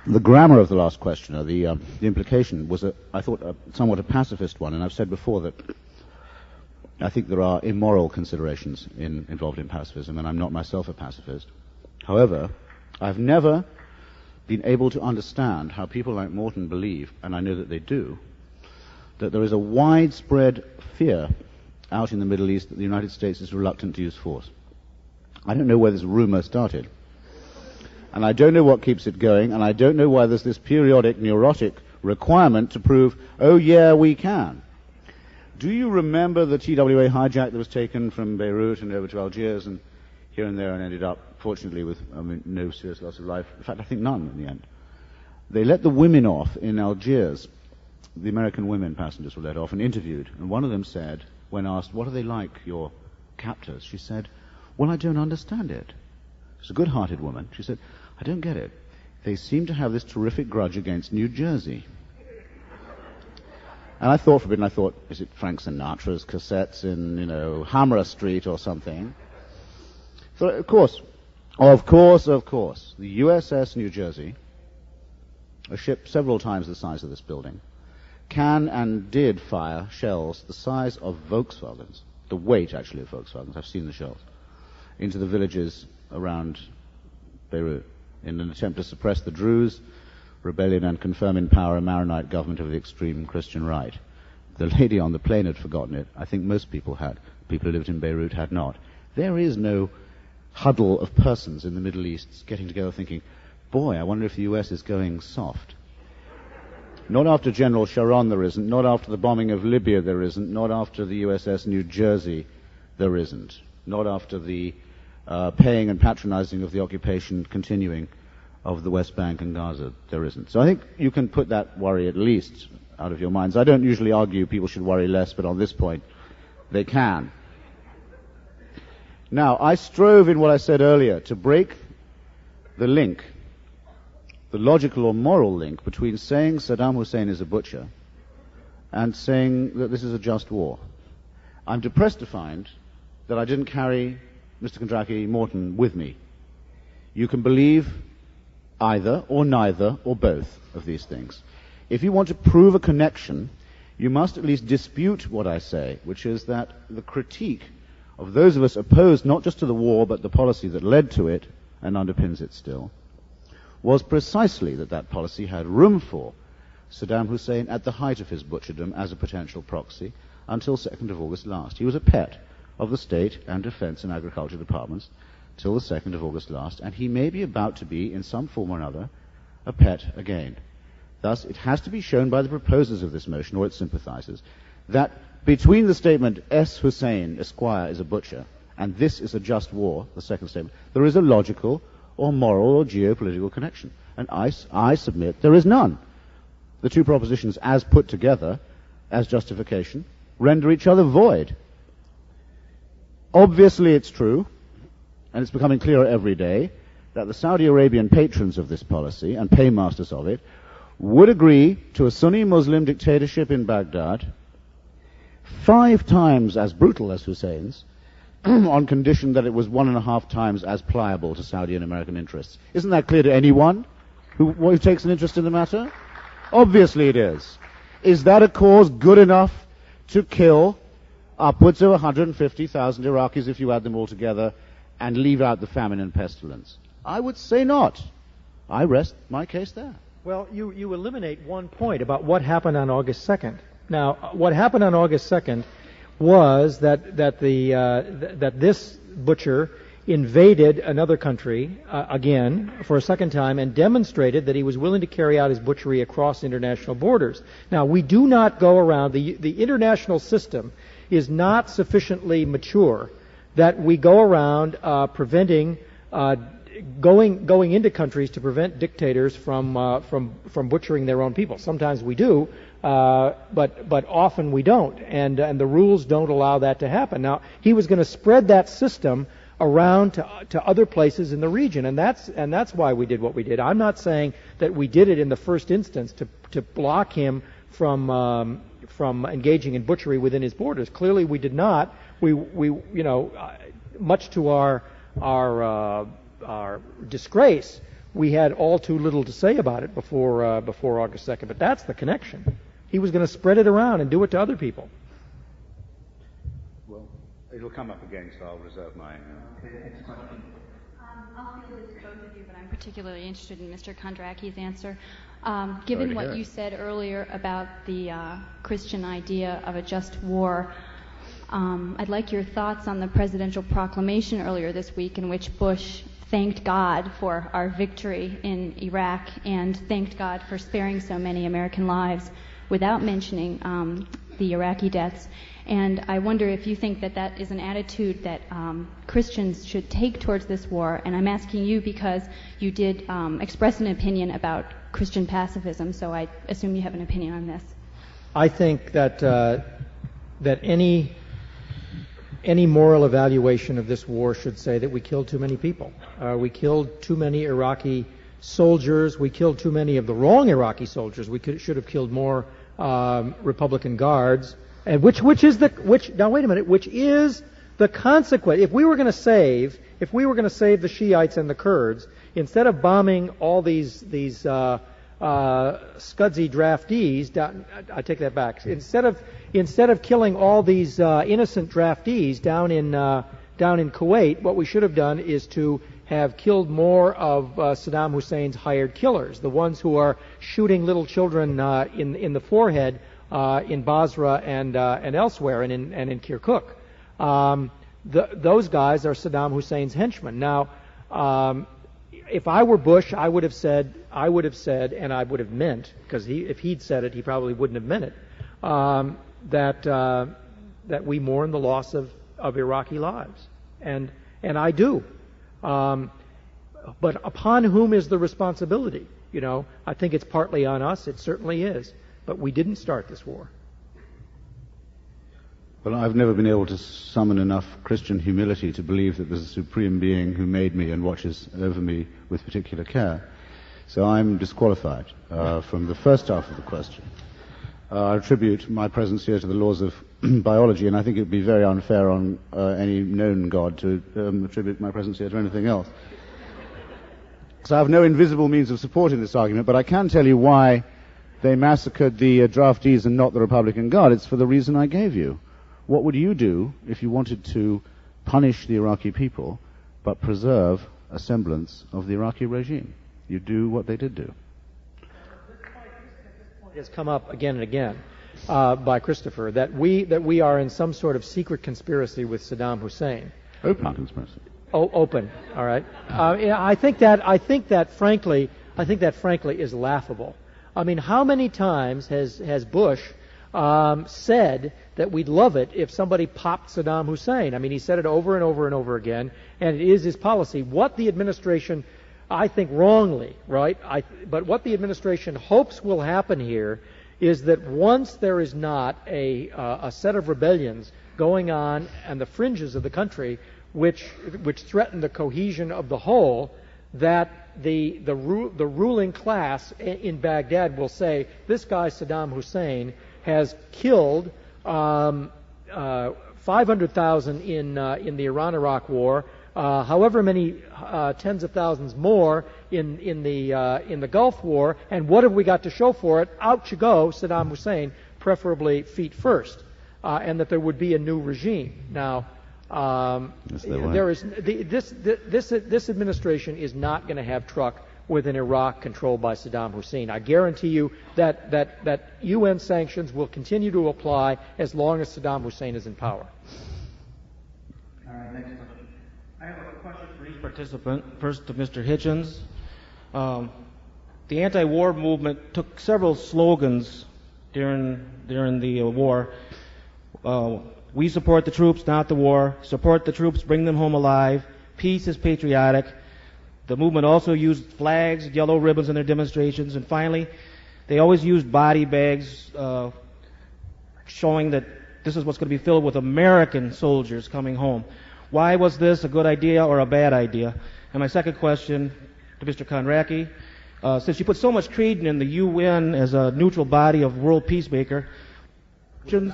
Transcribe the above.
The grammar of the last questioner, the implication was, I thought, somewhat a pacifist one, and I've said before that I think there are immoral considerations involved in pacifism, and I'm not myself a pacifist. However, I've never been able to understand how people like Morton believe, and I know that they do, that there is a widespread fear out in the Middle East that the United States is reluctant to use force. I don't know where this rumor started. And I don't know what keeps it going, and I don't know why there's this periodic neurotic requirement to prove, oh yeah, we can. Do you remember the TWA hijack that was taken from Beirut and over to Algiers and here and there and ended up, fortunately, with no serious loss of life? In fact, I think none in the end. They let the women off in Algiers. The American women passengers were let off and interviewed, and one of them said, when asked, what are they like, your captors? She said, well, I don't understand it. She's a good-hearted woman. She said, I don't get it. They seem to have this terrific grudge against New Jersey. And I thought for a bit, and I thought, is it Frank Sinatra's cassettes in, Hammer Street or something? So, of course, the USS New Jersey, a ship several times the size of this building, can and did fire shells the size of Volkswagens, the weight, actually, of Volkswagens. I've seen the shells, into the villages around Beirut in an attempt to suppress the Druze rebellion and confirm in power a Maronite government of the extreme Christian right. The lady on the plane had forgotten it. I think most people had. People who lived in Beirut had not. There is no huddle of persons in the Middle East getting together thinking, boy, I wonder if the US is going soft. Not after General Sharon there isn't, not after the bombing of Libya there isn't, not after the USS New Jersey there isn't, not after the paying and patronizing of the occupation continuing of the West Bank and Gaza there isn't. So I think you can put that worry at least out of your minds. I don't usually argue people should worry less, but on this point they can. Now, I strove in what I said earlier to break the link, the logical or moral link, between saying Saddam Hussein is a butcher and saying that this is a just war. I'm depressed to find that I didn't carry Mr. Kondracke, Morton, with me. You can believe either or neither or both of these things. If you want to prove a connection, you must at least dispute what I say, which is that the critique of those of us opposed not just to the war but the policy that led to it and underpins it still, was precisely that that policy had room for Saddam Hussein at the height of his butcherdom as a potential proxy until 2nd of August last. He was a pet of the State and Defense and Agriculture departments till the 2nd of August last, and he may be about to be, in some form or another, a pet again. Thus, it has to be shown by the proposers of this motion, or its sympathizers, that between the statement, S. Hussein, Esquire, is a butcher, and this is a just war, the second statement, there is a logical or moral or geopolitical connection. And I submit there is none. The two propositions, as put together, as justification, render each other void. Obviously it's true, and it's becoming clearer every day, that the Saudi Arabian patrons of this policy and paymasters of it would agree to a Sunni Muslim dictatorship in Baghdad 5 times as brutal as Hussein's on condition that it was 1.5 times as pliable to Saudi and American interests. Isn't that clear to anyone who takes an interest in the matter? Obviously it is. Is that a cause good enough to kill upwards of 150,000 Iraqis if you add them all together and leave out the famine and pestilence? I would say not. I rest my case there. Well, you eliminate one point about what happened on August 2nd. Now, what happened on August 2nd was that this butcher invaded another country again for a second time and demonstrated that he was willing to carry out his butchery across international borders. Now, we do not go around, the international system is not sufficiently mature that we go around preventing going into countries to prevent dictators from butchering their own people. Sometimes we do, but often we don't, and the rules don't allow that to happen. Now, he was going to spread that system around to other places in the region, and that's why we did what we did. I'm not saying that we did it in the first instance to block him from engaging in butchery within his borders. Clearly, we did not. We much to our disgrace, we had all too little to say about it before August 2nd. But that's the connection. He was going to spread it around and do it to other people. Well, it'll come up again, so I'll reserve my... Okay, next question. I'll field this to both of you, but I'm particularly interested in Mr. Kondracke's answer. Given what you said earlier about the Christian idea of a just war, I'd like your thoughts on the presidential proclamation earlier this week in which Bush thanked God for our victory in Iraq and thanked God for sparing so many American lives without mentioning the Iraqi deaths. And I wonder if you think that that is an attitude that Christians should take towards this war. And I'm asking you because you did express an opinion about Christian pacifism, so I assume you have an opinion on this. I think that that any moral evaluation of this war should say that we killed too many people. We killed too many Iraqi soldiers. We killed too many of the wrong Iraqi soldiers. We should have killed more Republican guards. And which is the consequence? If we were going to save the Shiites and the Kurds, instead of bombing all these scudsy draftees, I take that back. Instead of killing all these innocent draftees down in Kuwait, what we should have done is to have killed more of Saddam Hussein's hired killers, the ones who are shooting little children in the forehead in Basra and elsewhere, and in Kirkuk. Those guys are Saddam Hussein's henchmen. Now, if I were Bush, I would have said, and I would have meant, because if he'd said it, he probably wouldn't have meant it, that we mourn the loss of Iraqi lives, and I do. But upon whom is the responsibility? I think it's partly on us. It certainly is. But we didn't start this war. Well, I've never been able to summon enough Christian humility to believe that there's a supreme being who made me and watches over me with particular care. So I'm disqualified from the first half of the question. I attribute my presence here to the laws of biology, and I think it would be very unfair on any known God to attribute my presence here to anything else. So I have no invisible means of supporting this argument, but I can tell you why they massacred the draftees and not the Republican Guard. It's for the reason I gave you. What would you do if you wanted to punish the Iraqi people but preserve a semblance of the Iraqi regime? You do what they did do. It has come up again and again by Christopher that we are in some sort of secret conspiracy with Saddam Hussein. Open conspiracy. Open. All right. I think that frankly is laughable. I mean, how many times has Bush said that we'd love it if somebody popped Saddam Hussein? I mean, he said it over and over and over again, and it is his policy. What the administration, I think wrongly, right? But what the administration hopes will happen here is that once there is not a set of rebellions going on the fringes of the country, which threaten the cohesion of the whole, that the ruling class in Baghdad will say, this guy Saddam Hussein has killed 500,000 in the Iran-Iraq war, however many tens of thousands more in the Gulf War, and what have we got to show for it? Out you go, Saddam Hussein, preferably feet first, and that there would be a new regime. Now, this administration is not going to have truck with an Iraq controlled by Saddam Hussein. I guarantee you that UN sanctions will continue to apply as long as Saddam Hussein is in power. All right, next question. I have a question for each participant. First to Mr. Hitchens. The anti-war movement took several slogans during the war. We support the troops, not the war. Support the troops, bring them home alive. Peace is patriotic. The movement also used flags, yellow ribbons in their demonstrations. And finally, they always used body bags showing that this is what's going to be filled with American soldiers coming home. Why was this a good idea or a bad idea? And my second question to Mr. Kondracke, since you put so much credence in the UN as a neutral body of world peacemaker, especially